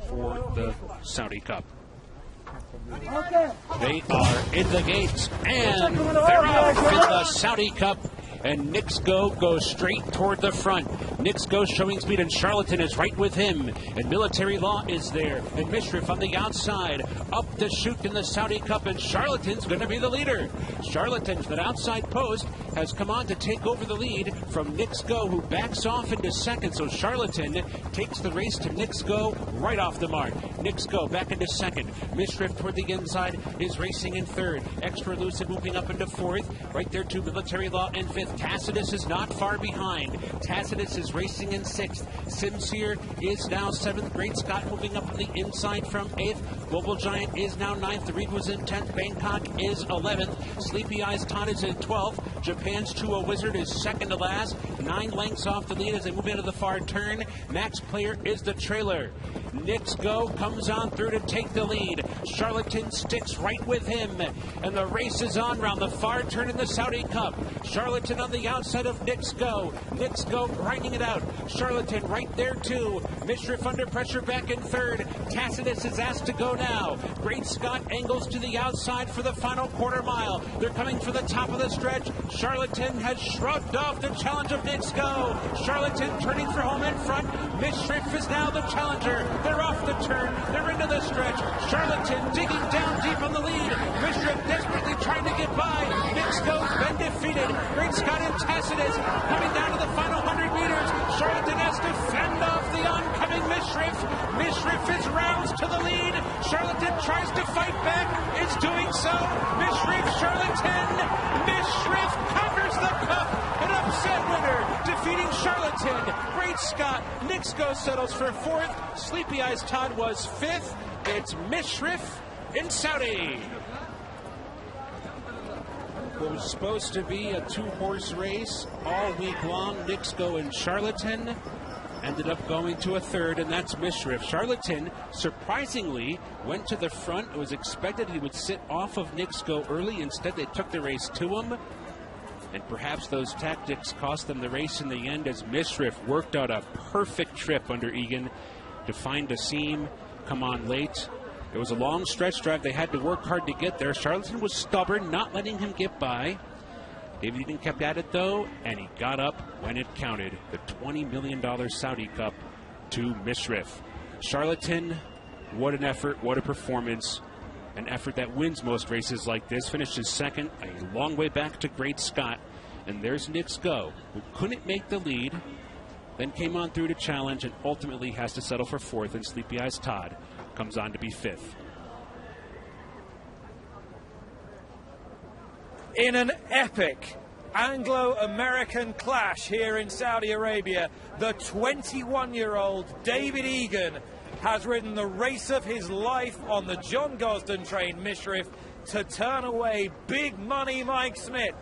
for the Saudi Cup. They are in the gates, and they're off in the Saudi Cup. And Nixgo goes straight toward the front. Nixgo showing speed, and Charlatan is right with him. And Military Law is there. And MISHRIFF on the outside. Up to shoot in the Saudi Cup, and Charlatan's going to be the leader. Charlatan, that outside post, has come on to take over the lead from Nixgo, who backs off into second. So Charlatan takes the race to Nixgo right off the mark. Nixgo back into second. MISHRIFF toward the inside is racing in third. Extra Lucid moving up into fourth. Right there to Military Law in fifth. Tacitus is not far behind. Tacitus is racing in sixth. Sincere is now seventh. Great Scott moving up on the inside from eighth. Global Giant is now ninth. Rico's in 10th. Bangkok is 11th. Sleepy Eyes Todd is in 12th. Japan's 2-0 Wizard is second to last. 9 lengths off the lead as they move into the far turn. Max Player is the trailer. Nixgo comes on through to take the lead. Charlatan sticks right with him. And the race is on round the far turn in the Saudi Cup. Charlatan on the outside of Nixgo. Nixgo grinding it out. Charlatan right there too. MISHRIFF under pressure back in third. Tacitus is asked to go now. Great Scott angles to the outside for the final quarter mile. They're coming for the top of the stretch. Charlatan has shrugged off the challenge of Nixgo. Charlatan turning for home in front. MISHRIFF is now the challenger. They're off the turn. They're into the stretch. Charlatan digging down deep on the lead. MISHRIFF desperately trying to get by. Nixgo's been defeated. Great Scott and Tacitus coming down to the final 100 meters. Charlatan has to fend off the oncoming MISHRIFF. MISHRIFF is rounds to the lead. Charlatan tries to fight back. It's doing so. MISHRIFF, Charlatan. MISHRIFF conquers the cup. An upset winner, defeating Charlatan. Great Scott. Nixgo settles for fourth. Sleepy Eyes Todd was fifth. It's MISHRIFF in Saudi. What was supposed to be a 2-horse race all week long, Nixgo and Charlatan, ended up going to a third, and that's MISHRIFF. Charlatan, surprisingly, went to the front. It was expected he would sit off of Nixgo early. Instead, they took the race to him, and perhaps those tactics cost them the race in the end as MISHRIFF worked out a perfect trip under Egan to find a seam, come on late. It was a long stretch drive. They had to work hard to get there. Charlatan was stubborn, not letting him get by. David Egan kept at it, though, and he got up when it counted. The $20 million Saudi Cup to MISHRIFF. Charlatan, what an effort, what a performance. An effort that wins most races like this. Finishes second, a long way back to Great Scott. And there's Nixgo, who couldn't make the lead, then came on through to challenge, and ultimately has to settle for fourth, and Sleepy Eyes Todd comes on to be fifth. In an epic Anglo-American clash here in Saudi Arabia, the 21-year-old David Egan has ridden the race of his life on the John Gosden-trained MISHRIFF to turn away big money Mike Smith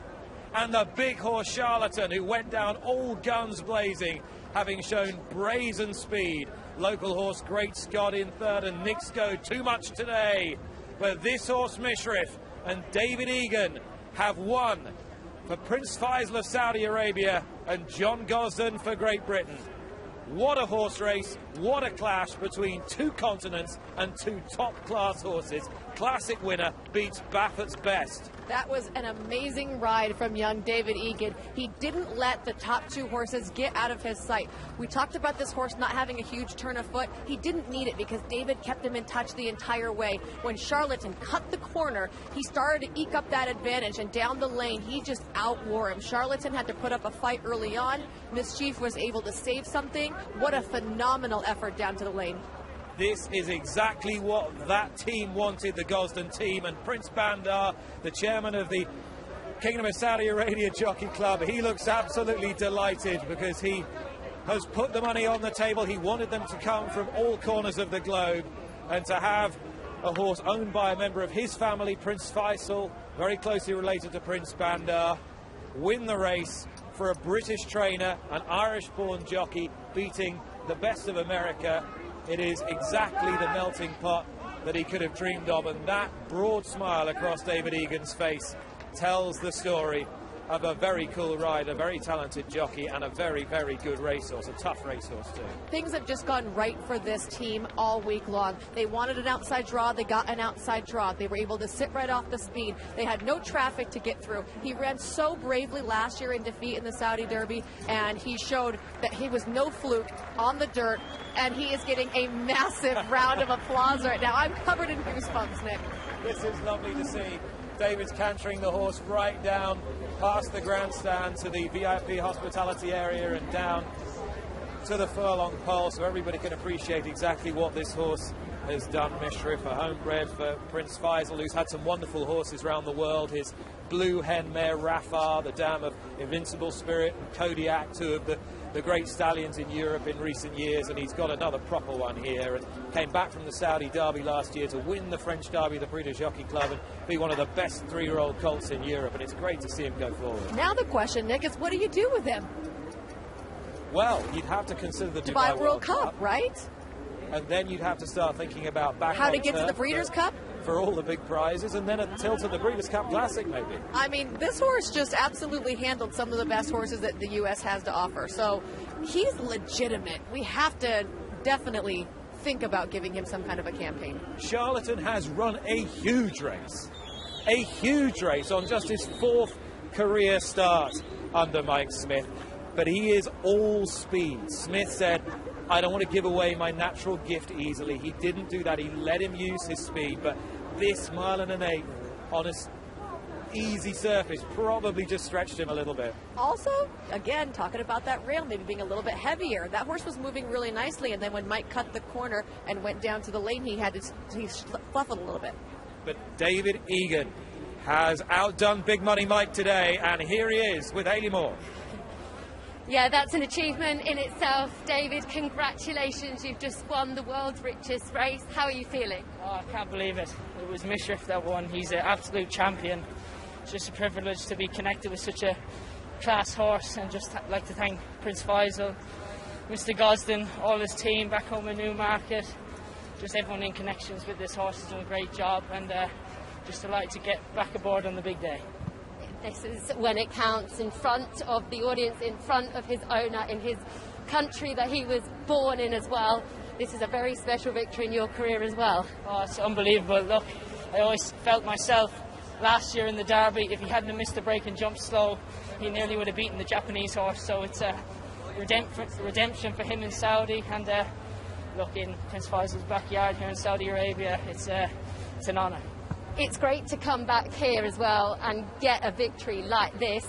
and the big horse Charlatan, who went down all guns blazing, having shown brazen speed. Local horse Great Scott in third, and Nixgo too much today. But this horse MISHRIFF and David Egan have won for Prince Faisal of Saudi Arabia and John Gosden for Great Britain. What a horse race, what a clash between two continents and two top-class horses. Classic winner beats Baffert's best. That was an amazing ride from young David Egan. He didn't let the top two horses get out of his sight. We talked about this horse not having a huge turn of foot. He didn't need it because David kept him in touch the entire way. When Charlatan cut the corner, he started to eke up that advantage, and down the lane, he just outwore him. Charlatan had to put up a fight early on. MISHRIFF was able to save something. What a phenomenal effort down to the lane. This is exactly what that team wanted, the Gosden team, and Prince Bandar, the chairman of the Kingdom of Saudi Arabia Jockey Club, he looks absolutely delighted because he has put the money on the table. He wanted them to come from all corners of the globe, and to have a horse owned by a member of his family, Prince Faisal, very closely related to Prince Bandar, win the race for a British trainer, an Irish-born jockey, beating the best of America. It is exactly the melting pot that he could have dreamed of, and that broad smile across David Egan's face tells the story. of a very cool rider, a very talented jockey, and a very, very good racehorse, a tough racehorse too. Things have just gone right for this team all week long. They wanted an outside draw, they got an outside draw. They were able to sit right off the speed. They had no traffic to get through. He ran so bravely last year in defeat in the Saudi Derby, and he showed that he was no fluke on the dirt, and he is getting a massive round of applause right now. I'm covered in goosebumps, Nick. This is lovely to see. David's cantering the horse right down past the grandstand to the VIP hospitality area and down to the furlong pole, so everybody can appreciate exactly what this horse has done. MISHRIFF, a homebred for Prince Faisal, who's had some wonderful horses around the world. His blue hen mare Rafah, the dam of Invincible Spirit, and Kodiak, two of the great stallions in Europe in recent years, and he's got another proper one here, and came back from the Saudi Derby last year to win the French Derby, the Prix de Jockey Club, and be one of the best 3-year-old colts in Europe, and it's great to see him go forward. Now the question, Nick, is what do you do with him? Well, you'd have to consider the Dubai World Cup, right? And then you'd have to start thinking about back how on to get to the turf Breeders' Cup? for all the big prizes, and then a tilt at the Breeders' Cup Classic maybe. I mean, this horse just absolutely handled some of the best horses that the U.S. has to offer. So he's legitimate. We have to definitely think about giving him some kind of a campaign. Charlatan has run a huge race on just his 4th career start under Mike Smith, but he is all speed. Smith said, I don't want to give away my natural gift easily. He didn't do that. He let him use his speed, but this 1 1/8 miles on a easy surface probably just stretched him a little bit. Also, again, talking about that rail maybe being a little bit heavier. That horse was moving really nicely, and then when Mike cut the corner and went down to the lane, he fluffled a little bit. But David Egan has outdone Big Money Mike today, and here he is with Haley Moore. Yeah, that's an achievement in itself. David, congratulations. You've just won the world's richest race. How are you feeling? Oh, I can't believe it. It was MISHRIFF that won. He's an absolute champion. It's just a privilege to be connected with such a class horse, and just like to thank Prince Faisal, Mr. Gosden, all his team back home in Newmarket. Just everyone in connections with this horse is doing a great job, and just delighted to get back aboard on the big day. This is when it counts, in front of the audience, in front of his owner, in his country that he was born in as well. This is a very special victory in your career as well. Oh, it's unbelievable. Look, I always felt myself last year in the Derby, if he hadn't missed the break and jumped slow, he nearly would have beaten the Japanese horse. So it's a redemption for him in Saudi, and look, in Prince Faisal's backyard here in Saudi Arabia, it's an honour. It's great to come back here as well and get a victory like this,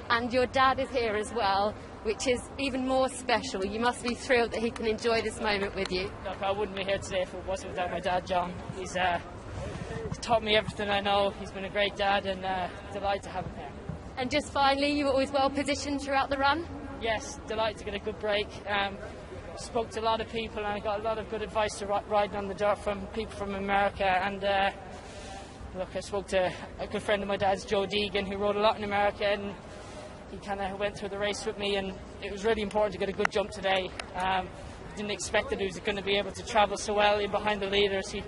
and your dad is here as well, which is even more special. You must be thrilled that he can enjoy this moment with you. Look, I wouldn't be here today if it wasn't without my dad, John. He's taught me everything I know. He's been a great dad, and delighted to have him here. And just finally, you were always well positioned throughout the run? Yes, delighted to get a good break. Spoke to a lot of people, and I got a lot of good advice to riding on the dirt from people from America, and look, I spoke to a good friend of my dad's, Joe Deegan, who rode a lot in America, and he kind of went through the race with me, and it was really important to get a good jump today. Didn't expect that he was going to be able to travel so well in behind the leaders. He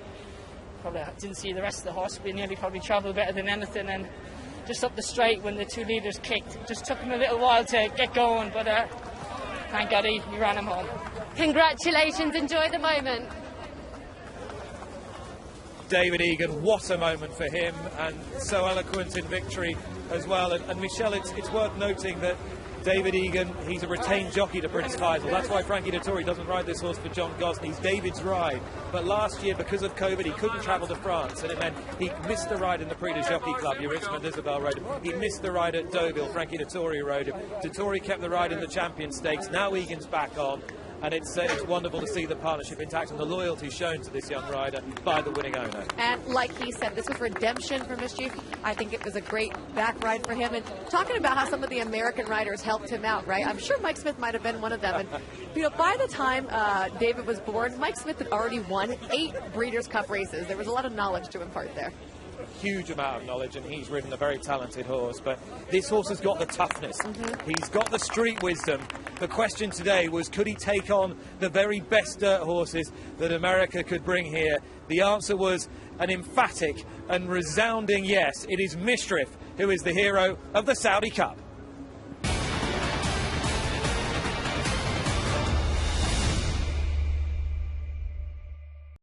probably didn't see the rest of the horse, but he nearly probably travelled better than anything, and just up the straight when the 2 leaders kicked, it just took him a little while to get going, but thank God he ran him home. Congratulations, enjoy the moment. David Egan, what a moment for him, and so eloquent in victory as well. And Michelle, it's worth noting that David Egan, he's a retained jockey to Prince Faisal. That's why Frankie Dettori doesn't ride this horse for John Gosden. He's David's ride. But last year, because of COVID, he couldn't travel to France, and it meant he missed the ride in the Prix de Jockey Club. Your Richmond Isabel rode him. He missed the ride at Deauville. Frankie Dettori rode him. Dettori kept the ride in the Champion Stakes. Now Egan's back on. And it's wonderful to see the partnership intact and the loyalty shown to this young rider by the winning owner. And like he said, this was redemption for MISHRIFF. I think it was a great back ride for him. And talking about how some of the American riders helped him out, right? I'm sure Mike Smith might have been one of them. And by the time David was born, Mike Smith had already won 8 Breeders' Cup races. There was a lot of knowledge to impart there. Huge amount of knowledge, and he's ridden a very talented horse, but this horse has got the toughness. He's got the street wisdom. The question today was, could he take on the very best dirt horses that America could bring here? The answer was an emphatic and resounding yes. It is MISHRIFF who is the hero of the Saudi Cup.